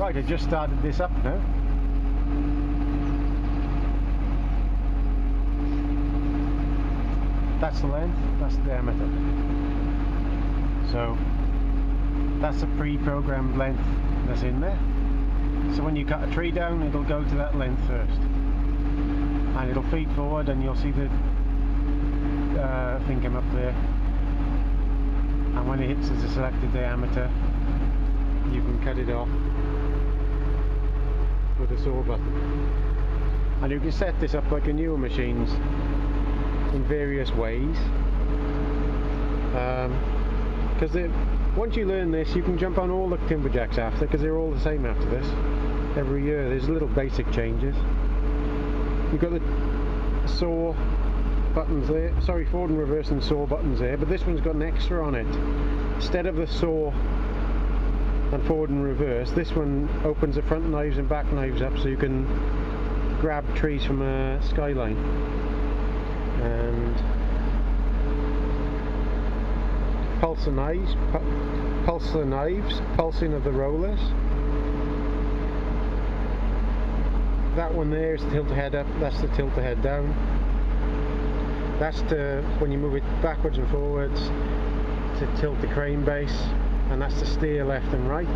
Right, I just started this up now. That's the length, that's the diameter. So that's a pre-programmed length that's in there. So when you cut a tree down, it'll go to that length first. And it'll feed forward and you'll see the thing come up there. And when it hits the selected diameter, you can cut it off with a saw button. And you can set this up like a newer machines in various ways. Because once you learn this, you can jump on all the timberjacks after, because they're all the same after this. Every year there's little basic changes. You've got the saw buttons there, sorry, forward and reverse and saw buttons there, but this one's got an extra on it. Instead of the saw and forward and reverse, this one opens the front knives and back knives up so you can grab trees from a skyline. And pulse the knives, pulsing of the rollers. That one there is the tilt the head up, that's the tilt the head down. That's to, when you move it backwards and forwards, to tilt the crane base, and that's to steer left and right.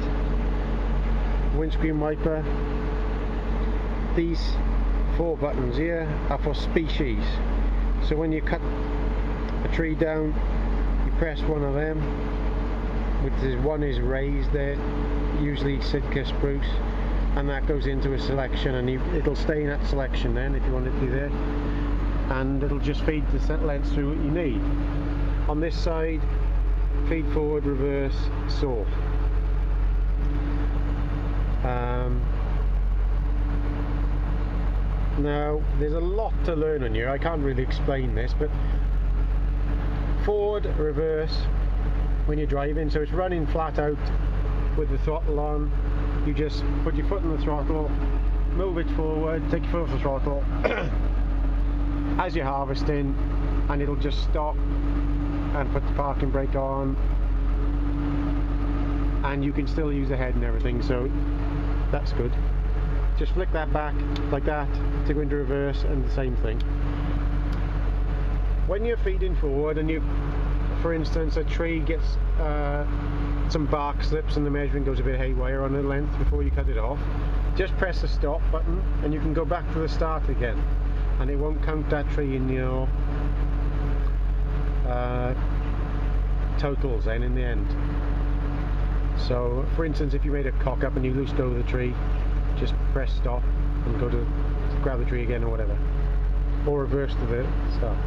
Windscreen wiper. These 4 buttons here are for species. So when you cut a tree down, you press one of them. One is raised there, usually Sitka spruce, and that goes into a selection, and it'll stay in that selection then if you want it to be there, and it'll just feed the set length through what you need. On this side, feed forward, reverse, saw. Now there's a lot to learn on here, I can't really explain this, but forward, reverse when you're driving, so it's running flat out with the throttle on. You just put your foot on the throttle, move it forward, take your foot off the throttle as you're harvesting, and it'll just stop and put the parking brake on, and you can still use the head and everything, so that's good. Just flick that back like that to go into reverse, and the same thing. When you're feeding forward and you, for instance, a tree gets some bark slips and the measuring goes a bit haywire on the length before you cut it off, just press the stop button and you can go back to the start again, and it won't count that tree in your totals then in the end. So for instance, if you made a cock up and you loosed over the tree, just press stop and go to grab the tree again or whatever, or reverse to the start.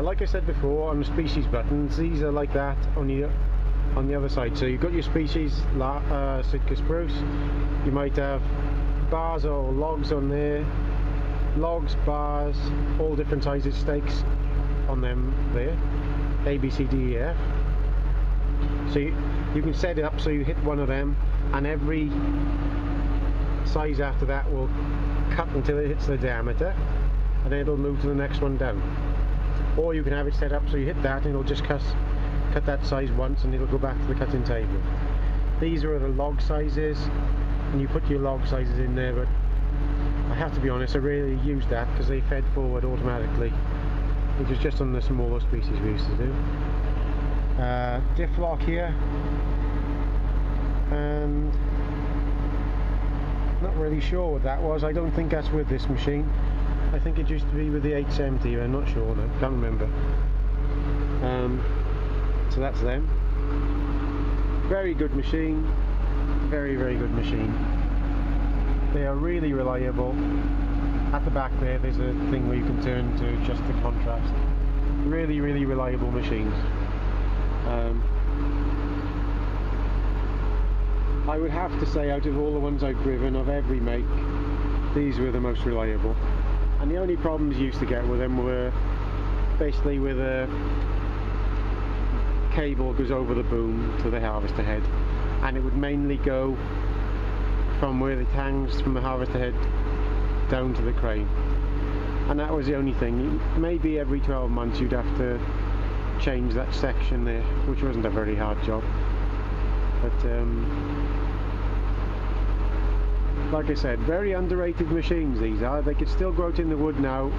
Like I said before, on the species buttons, these are like that on the other side. So you've got your species, Sitka spruce. You might have bars or logs on there, logs, bars, all different sizes, stakes on them there, A, B, C, D, E, F. So you can set it up so you hit one of them, and every size after that will cut until it hits the diameter, and then it'll move to the next one down. Or you can have it set up so you hit that and it'll just cut that size once and it'll go back to the cutting table. These are the log sizes, and you put your log sizes in there, but I have to be honest, I rarely use that because they fed forward automatically, which is just on the smaller species we used to do. Diff lock here, and not really sure what that was. I don't think that's with this machine. I think it used to be with the 870, I'm not sure now, can't remember. So that's them. Very good machine, very good machine. They are really reliable. At the back there's a thing where you can turn to adjust the contrast. Really reliable machines. I would have to say, out of all the ones I've driven of every make, these were the most reliable. And the only problems you used to get with them were basically with a cable goes over the boom to the harvester head, and it would mainly go from where it hangs from the harvester head down to the crane, and that was the only thing. Maybe every 12 months you'd have to change that section there, which wasn't a very hard job, but like I said, very underrated machines these are. They could still go out in the wood now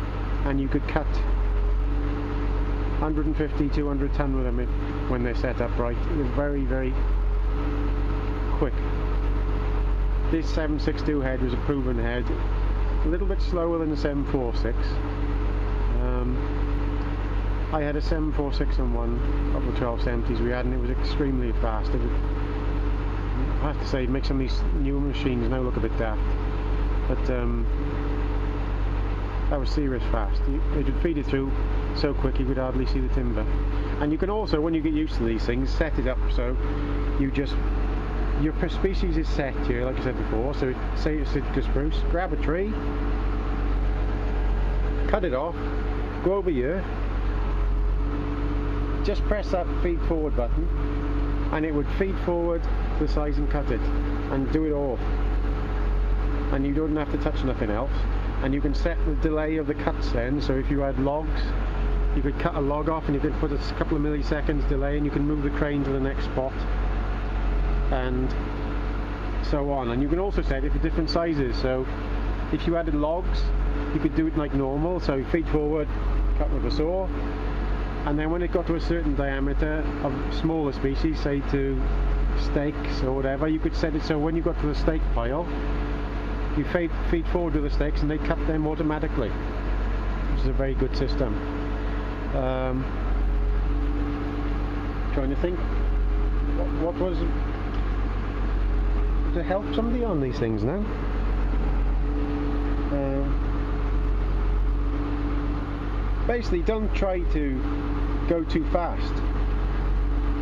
and you could cut 150, 200 ton with them when they're set up right. They're very, very quick. This 762 head was a proven head, a little bit slower than the 746. I had a 746 on one of the 1270s we had, and it was extremely fast. I have to say, it makes some of these newer machines now look a bit daft, but that was serious fast. It would feed it through so quick you could hardly see the timber. And you can also, when you get used to these things, set it up so you just, your species is set here, like I said before. So say it's Sitka spruce, grab a tree, cut it off, go over here, just press that feed forward button and it would feed forward to the size and cut it and do it all, and you don't have to touch nothing else. And you can set the delay of the cuts then, so if you had logs you could cut a log off and you could put a couple of milliseconds delay and you can move the crane to the next spot and so on. And you can also set it for different sizes, so if you added logs you could do it like normal, so feed forward, cut with a saw, and then when it got to a certain diameter of smaller species, say to stakes or whatever, you could set it so when you got to the stake pile you feed forward with the stakes and they cut them automatically, which is a very good system. Trying to think what was to help somebody on these things now. Basically, don't try to go too fast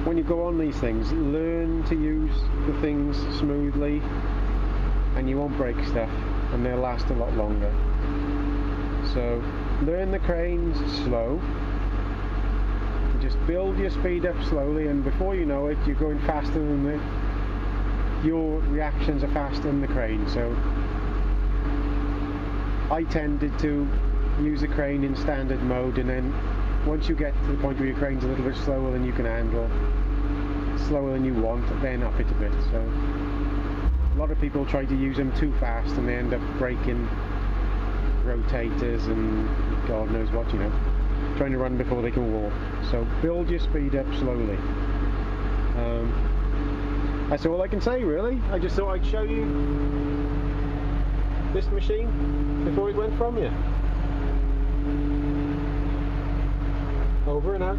when you go on these things. Learn to use the things smoothly and you won't break stuff and they'll last a lot longer. So learn the cranes slow, just build your speed up slowly, and before you know it you're going faster than your reactions are faster than the crane. So I tended to use the crane in standard mode, and then once you get to the point where your crane's a little bit slower than you can handle, slower than you want, then up it a bit. So a lot of people try to use them too fast and they end up breaking rotators and God knows what, you know, trying to run before they can walk. So build your speed up slowly. That's all I can say really. I just thought I'd show you this machine before it went from you. Over and out.